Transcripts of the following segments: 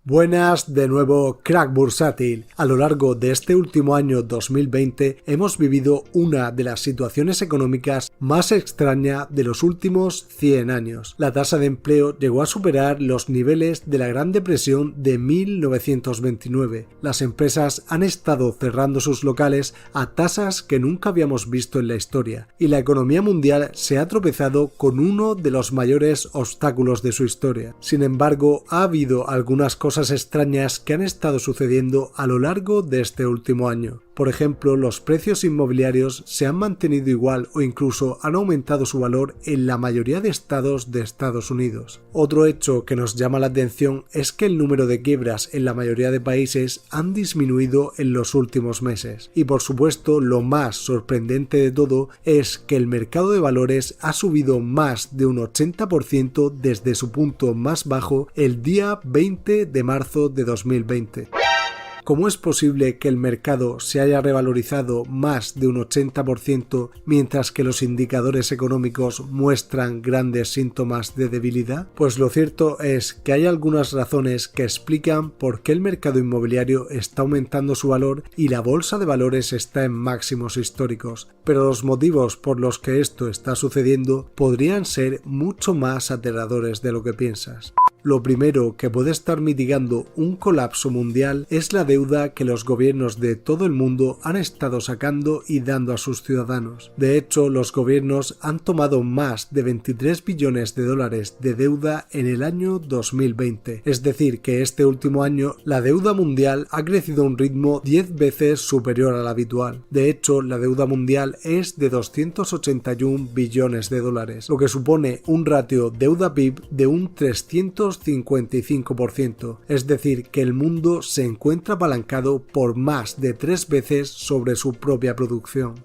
Buenas, de nuevo Crack Bursátil. A lo largo de este último año 2020 hemos vivido una de las situaciones económicas más extrañas de los últimos 100 años. La tasa de empleo llegó a superar los niveles de la Gran Depresión de 1929. Las empresas han estado cerrando sus locales a tasas que nunca habíamos visto en la historia, y la economía mundial se ha tropezado con uno de los mayores obstáculos de su historia. Sin embargo, ha habido algunas cosas extrañas que han estado sucediendo a lo largo de este último año. Por ejemplo, los precios inmobiliarios se han mantenido igual o incluso han aumentado su valor en la mayoría de estados de Estados Unidos. Otro hecho que nos llama la atención es que el número de quiebras en la mayoría de países han disminuido en los últimos meses. Y por supuesto, lo más sorprendente de todo es que el mercado de valores ha subido más de un 80% desde su punto más bajo el día 20 de marzo de 2020. ¿Cómo es posible que el mercado se haya revalorizado más de un 80% mientras que los indicadores económicos muestran grandes síntomas de debilidad? Pues lo cierto es que hay algunas razones que explican por qué el mercado inmobiliario está aumentando su valor y la bolsa de valores está en máximos históricos, pero los motivos por los que esto está sucediendo podrían ser mucho más aterradores de lo que piensas. Lo primero que puede estar mitigando un colapso mundial es la deuda que los gobiernos de todo el mundo han estado sacando y dando a sus ciudadanos. De hecho, los gobiernos han tomado más de 23 billones de dólares de deuda en el año 2020. Es decir, que este último año la deuda mundial ha crecido a un ritmo 10 veces superior al habitual. De hecho, la deuda mundial es de 281 billones de dólares, lo que supone un ratio deuda-PIB de un 355%, es decir, que el mundo se encuentra apalancado por más de 3 veces sobre su propia producción.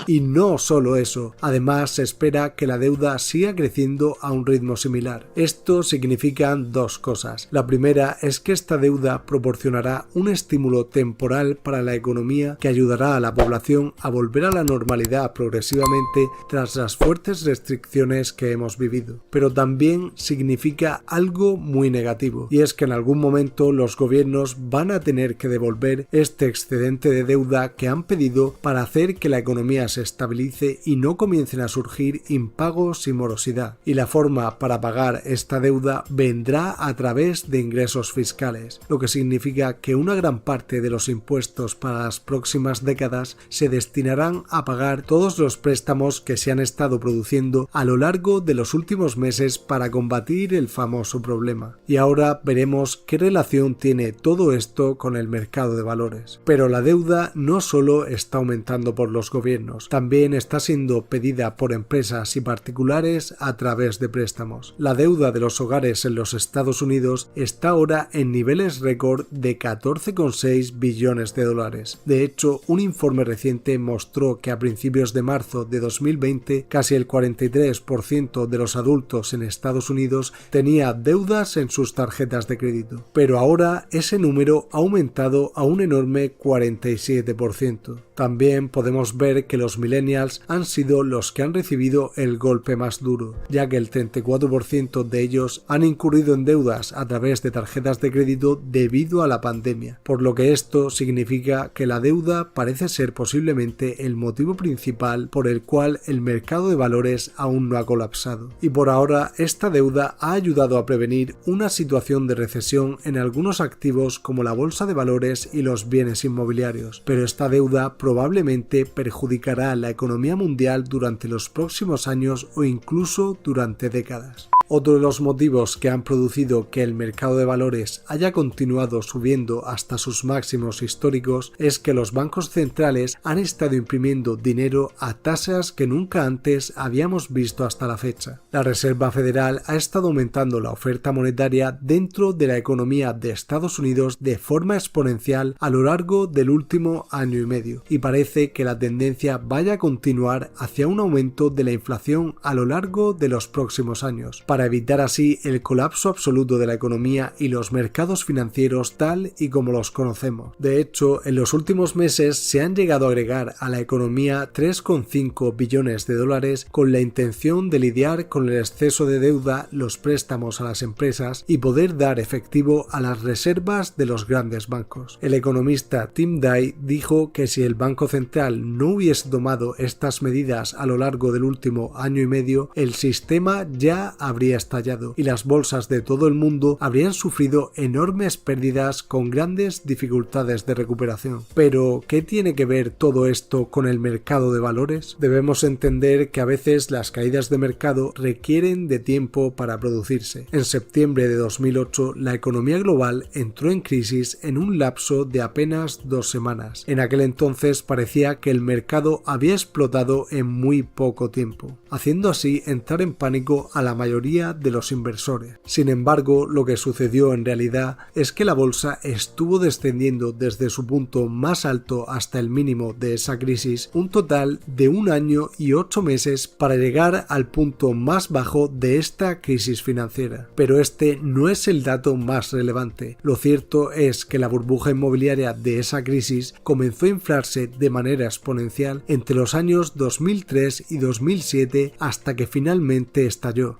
Y no solo eso, además se espera que la deuda siga creciendo a un ritmo similar. Esto significa dos cosas. La primera es que esta deuda proporcionará un estímulo temporal para la economía que ayudará a la población a volver a la normalidad progresivamente tras las fuertes restricciones que hemos vivido. Pero también significa algo muy negativo, y es que en algún momento los gobiernos van a tener que devolver este excedente de deuda que han pedido para hacer que la economía se estabilice y no comiencen a surgir impagos y morosidad, y la forma para pagar esta deuda vendrá a través de ingresos fiscales, lo que significa que una gran parte de los impuestos para las próximas décadas se destinarán a pagar todos los préstamos que se han estado produciendo a lo largo de los últimos meses para combatir el famoso problema. Y ahora veremos qué relación tiene todo esto con el mercado de valores. Pero la deuda no solo está aumentando por los gobiernos, también está siendo pedida por empresas y particulares a través de préstamos. La deuda de los hogares en los Estados Unidos está ahora en niveles récord de 14,6 billones de dólares. De hecho, un informe reciente mostró que a principios de marzo de 2020 casi el 43% de los adultos en Estados Unidos tenía deudas en sus tarjetas de crédito. Pero ahora ese número ha aumentado a un enorme 47%. También podemos ver que los millennials han sido los que han recibido el golpe más duro, ya que el 34% de ellos han incurrido en deudas a través de tarjetas de crédito debido a la pandemia, por lo que esto significa que la deuda parece ser posiblemente el motivo principal por el cual el mercado de valores aún no ha colapsado. Y por ahora esta deuda ha ayudado a prevenir una situación de recesión en algunos activos como la bolsa de valores y los bienes inmobiliarios, pero esta deuda probablemente perjudicará a la economía mundial durante los próximos años o incluso durante décadas. Otro de los motivos que han producido que el mercado de valores haya continuado subiendo hasta sus máximos históricos es que los bancos centrales han estado imprimiendo dinero a tasas que nunca antes habíamos visto hasta la fecha. La Reserva Federal ha estado aumentando la oferta monetaria dentro de la economía de Estados Unidos de forma exponencial a lo largo del último año y medio, y parece que la tendencia vaya a continuar hacia un aumento de la inflación a lo largo de los próximos años. Para para evitar así el colapso absoluto de la economía y los mercados financieros tal y como los conocemos. De hecho, en los últimos meses se han llegado a agregar a la economía 3,5 billones de dólares con la intención de lidiar con el exceso de deuda, los préstamos a las empresas y poder dar efectivo a las reservas de los grandes bancos. El economista Tim Day dijo que si el Banco Central no hubiese tomado estas medidas a lo largo del último año y medio, el sistema ya habría estallado y las bolsas de todo el mundo habrían sufrido enormes pérdidas con grandes dificultades de recuperación. Pero, ¿qué tiene que ver todo esto con el mercado de valores? Debemos entender que a veces las caídas de mercado requieren de tiempo para producirse. En septiembre de 2008, la economía global entró en crisis en un lapso de apenas 2 semanas. En aquel entonces parecía que el mercado había explotado en muy poco tiempo, haciendo así entrar en pánico a la mayoría de los inversores. Sin embargo, lo que sucedió en realidad es que la bolsa estuvo descendiendo desde su punto más alto hasta el mínimo de esa crisis un total de 1 año y 8 meses para llegar al punto más bajo de esta crisis financiera. Pero este no es el dato más relevante. Lo cierto es que la burbuja inmobiliaria de esa crisis comenzó a inflarse de manera exponencial entre los años 2003 y 2007 hasta que finalmente estalló.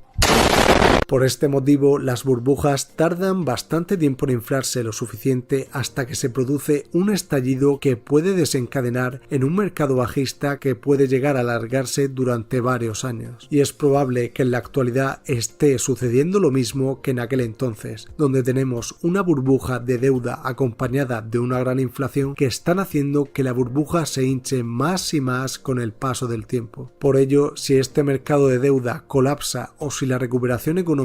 Por este motivo, las burbujas tardan bastante tiempo en inflarse lo suficiente hasta que se produce un estallido que puede desencadenar en un mercado bajista que puede llegar a alargarse durante varios años. Y es probable que en la actualidad esté sucediendo lo mismo que en aquel entonces, donde tenemos una burbuja de deuda acompañada de una gran inflación que están haciendo que la burbuja se hinche más y más con el paso del tiempo. Por ello, si este mercado de deuda colapsa o si la recuperación económica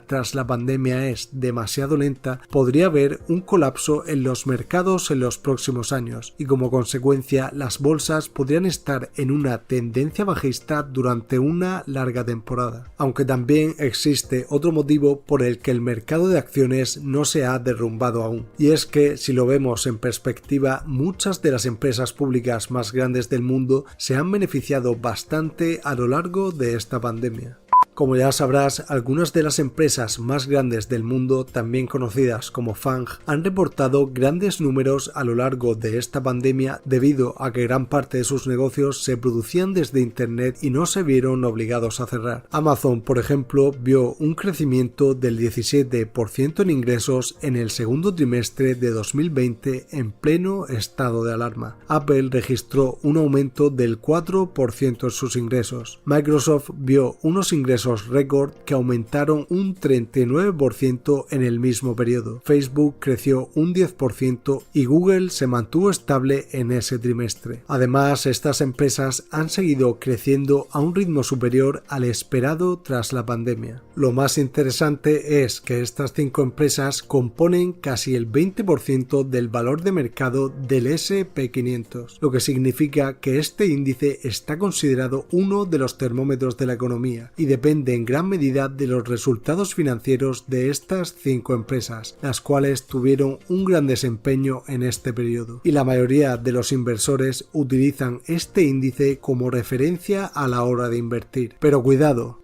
tras la pandemia es demasiado lenta, podría haber un colapso en los mercados en los próximos años y como consecuencia las bolsas podrían estar en una tendencia bajista durante una larga temporada. Aunque también existe otro motivo por el que el mercado de acciones no se ha derrumbado aún, y es que si lo vemos en perspectiva, muchas de las empresas públicas más grandes del mundo se han beneficiado bastante a lo largo de esta pandemia. Como ya sabrás, algunas de las empresas más grandes del mundo, también conocidas como FANG, han reportado grandes números a lo largo de esta pandemia debido a que gran parte de sus negocios se producían desde Internet y no se vieron obligados a cerrar. Amazon, por ejemplo, vio un crecimiento del 17% en ingresos en el segundo trimestre de 2020 en pleno estado de alarma. Apple registró un aumento del 4% en sus ingresos. Microsoft vio unos ingresos récord que aumentaron un 39% en el mismo periodo. Facebook creció un 10% y Google se mantuvo estable en ese trimestre. Además, estas empresas han seguido creciendo a un ritmo superior al esperado tras la pandemia. Lo más interesante es que estas 5 empresas componen casi el 20% del valor de mercado del S&P 500, lo que significa que este índice está considerado uno de los termómetros de la economía y depende en gran medida de los resultados financieros de estas 5 empresas, las cuales tuvieron un gran desempeño en este periodo. Y la mayoría de los inversores utilizan este índice como referencia a la hora de invertir. Pero cuidado.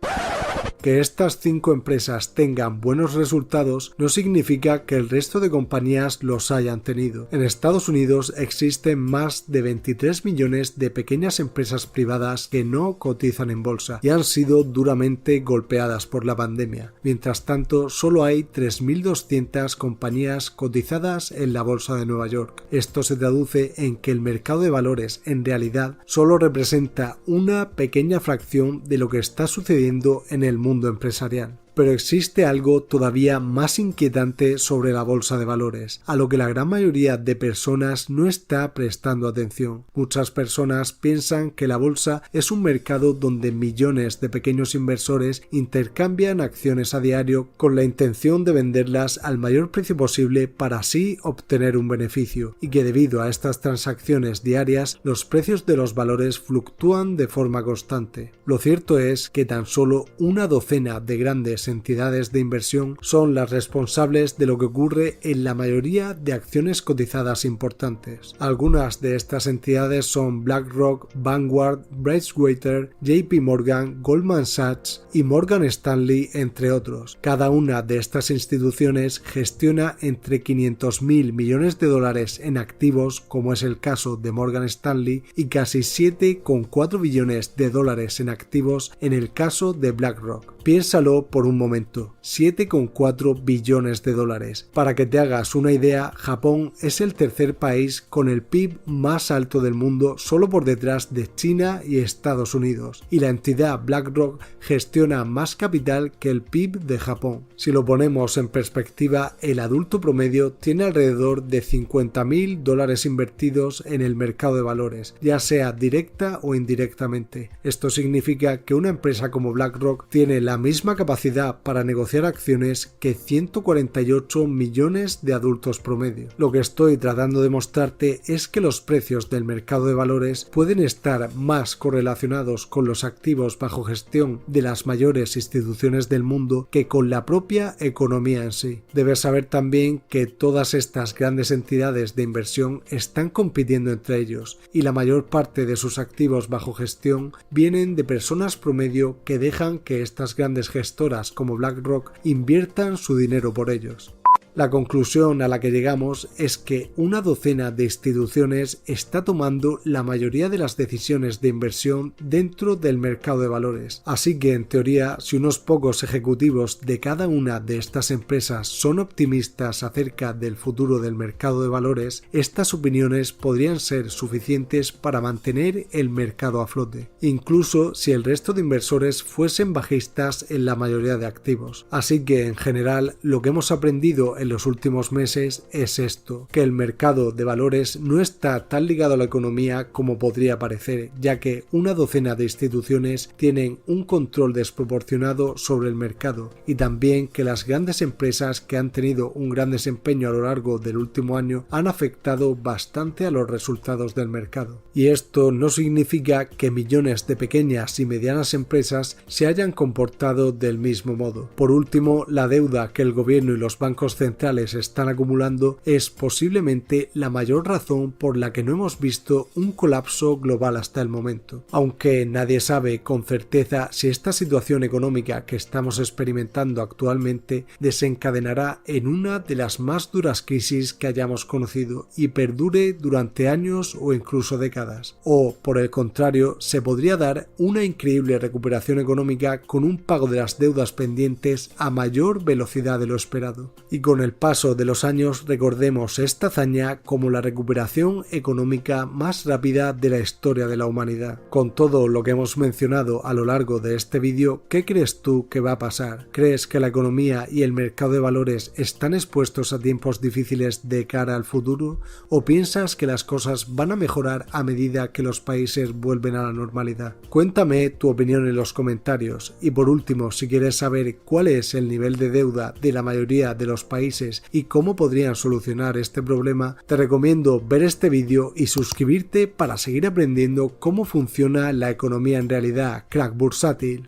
Que estas 5 empresas tengan buenos resultados no significa que el resto de compañías los hayan tenido. En Estados Unidos existen más de 23 millones de pequeñas empresas privadas que no cotizan en bolsa y han sido duramente golpeadas por la pandemia. Mientras tanto, solo hay 3.200 compañías cotizadas en la bolsa de Nueva York. Esto se traduce en que el mercado de valores en realidad solo representa una pequeña fracción de lo que está sucediendo en el mundo empresarial. Pero existe algo todavía más inquietante sobre la bolsa de valores, a lo que la gran mayoría de personas no está prestando atención. Muchas personas piensan que la bolsa es un mercado donde millones de pequeños inversores intercambian acciones a diario con la intención de venderlas al mayor precio posible para así obtener un beneficio, y que debido a estas transacciones diarias los precios de los valores fluctúan de forma constante. Lo cierto es que tan solo una docena de grandes entidades de inversión son las responsables de lo que ocurre en la mayoría de acciones cotizadas importantes. Algunas de estas entidades son BlackRock, Vanguard, Bracewater, JP Morgan, Goldman Sachs y Morgan Stanley, entre otros. Cada una de estas instituciones gestiona entre 500.000 millones de dólares en activos, como es el caso de Morgan Stanley, y casi 7,4 billones de dólares en activos en el caso de BlackRock. Piénsalo por un momento, 7,4 billones de dólares. Para que te hagas una idea, Japón es el tercer país con el PIB más alto del mundo, solo por detrás de China y Estados Unidos, y la entidad BlackRock gestiona más capital que el PIB de Japón. Si lo ponemos en perspectiva, el adulto promedio tiene alrededor de 50.000 dólares invertidos en el mercado de valores, ya sea directa o indirectamente. Esto significa que una empresa como BlackRock tiene la misma capacidad para negociar acciones que 148 millones de adultos promedio. Lo que estoy tratando de mostrarte es que los precios del mercado de valores pueden estar más correlacionados con los activos bajo gestión de las mayores instituciones del mundo que con la propia economía en sí. Debes saber también que todas estas grandes entidades de inversión están compitiendo entre ellos, y la mayor parte de sus activos bajo gestión vienen de personas promedio que dejan que estas grandes gestoras como BlackRock inviertan su dinero por ellos. La conclusión a la que llegamos es que una docena de instituciones está tomando la mayoría de las decisiones de inversión dentro del mercado de valores. Así que, en teoría, si unos pocos ejecutivos de cada una de estas empresas son optimistas acerca del futuro del mercado de valores, estas opiniones podrían ser suficientes para mantener el mercado a flote, incluso si el resto de inversores fuesen bajistas en la mayoría de activos. Así que, en general, lo que hemos aprendido en los últimos meses es esto, que el mercado de valores no está tan ligado a la economía como podría parecer, ya que una docena de instituciones tienen un control desproporcionado sobre el mercado, y también que las grandes empresas que han tenido un gran desempeño a lo largo del último año han afectado bastante a los resultados del mercado. Y esto no significa que millones de pequeñas y medianas empresas se hayan comportado del mismo modo. Por último, la deuda que el gobierno y los bancos centrales están acumulando es posiblemente la mayor razón por la que no hemos visto un colapso global hasta el momento. Aunque nadie sabe con certeza si esta situación económica que estamos experimentando actualmente desencadenará en una de las más duras crisis que hayamos conocido y perdure durante años o incluso décadas. O, por el contrario, se podría dar una increíble recuperación económica con un pago de las deudas pendientes a mayor velocidad de lo esperado. Y con el paso de los años recordemos esta hazaña como la recuperación económica más rápida de la historia de la humanidad. Con todo lo que hemos mencionado a lo largo de este vídeo, ¿qué crees tú que va a pasar? ¿Crees que la economía y el mercado de valores están expuestos a tiempos difíciles de cara al futuro? ¿O piensas que las cosas van a mejorar a medida que los países vuelven a la normalidad? Cuéntame tu opinión en los comentarios, y por último, si quieres saber cuál es el nivel de deuda de la mayoría de los países y cómo podrían solucionar este problema, te recomiendo ver este vídeo y suscribirte para seguir aprendiendo cómo funciona la economía en realidad, crack bursátil.